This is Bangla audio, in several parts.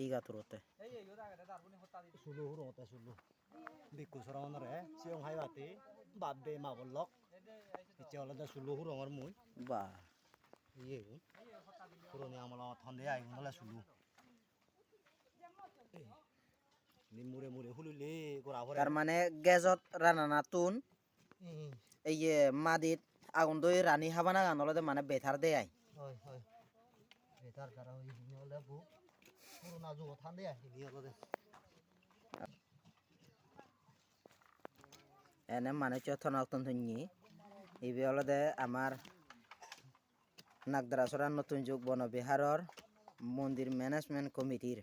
higaturute sulu rote sulu biku soronore siong haywati babde mabolok icolada sulu rongor mui ba iye kuroni amala thonde ai ngala sulu ni mure mure hulule gora hore তার মানে গেজত রানা নাতুন এই যে মাদিত আগুন দই রানী হাবানা গান হলে মানে বেথার দেয় আই হয় হয় বেতার কারা হই নি হলে বু পুরোনা যুগ ঠান্ডে আই নি হলে এনে মানে চথন অতন ধন্যি ইবি হলে আমার নাগদারাসরা নতুন যুগ বনবিহারর মন্দির ম্যানেজমেন্ট কমিটির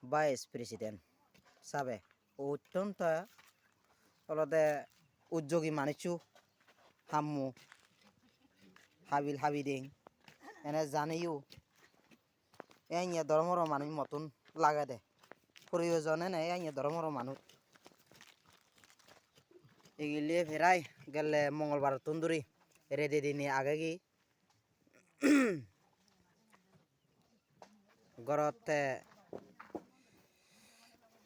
ভাইস প্রেসিডেন্ট সাবে অত্যন্ত অলদে উদ্যোগী মানিছু হাম্মু হাবিল হাবিদিং এনে জানিও এনে ধর্মর মানুষ মতন লাগা দে প্রয়োজনে নেই এনে ধর্মর মানুষ এগুলি ফেরাই গেলে মঙ্গলবার তন্দুরি রেডি দিনে আগে কি ঘরতে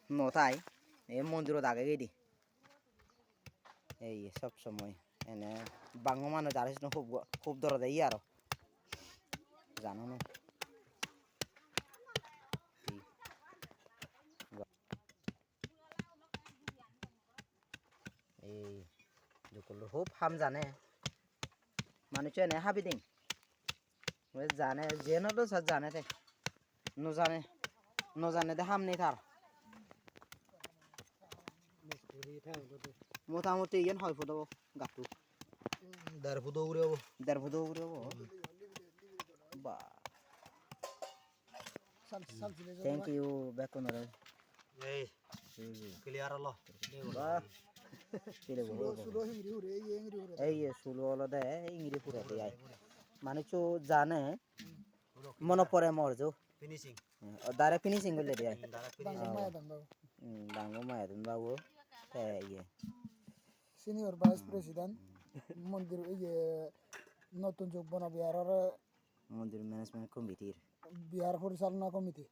নতাই এই মন্দিরত আগে গিয়ে দি এই সব সময় এনে বাংলা মানুষ দাঁড়িয়েছ না খুব খুব দরদ এই আরো জানো না এই যুকল খুব হাম জানে মানুষ এনে হাবি দিন জানে যে নতো জানে দে নজানে নজানে দে হাম নেই তার মোটামুটি ইয়ান হয় ফুটো গাতু 1.5 ফুট উড়ে হবো 1.5 ফুট উড়ে হবো বা থ্যাংক ইউ বেকনরে এই ক্লিয়ার হলো বা পিলে বড় সুলো হিংরি হুরে এই সুলো হলো দে ইংরি পুরে দে আই মানে চো জানে মনে পড়ে মরজো ফিনিশিং দারে ফিনিশিং করলে দে আই ডাঙ্গো মায়াদন বাবু ইয়ে সিনিয়র ভাইস প্রেসিডেন্ট মন্দির নতুন যুগ বনবিহারের মন্দির ম্যানেজমেন্ট কমিটির বিহার পরিচালনা কমিটি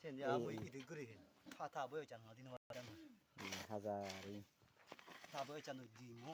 চেঞ্জ আবই ইদি করি থা বই চান দিন হাজারি থা বই চান দিমু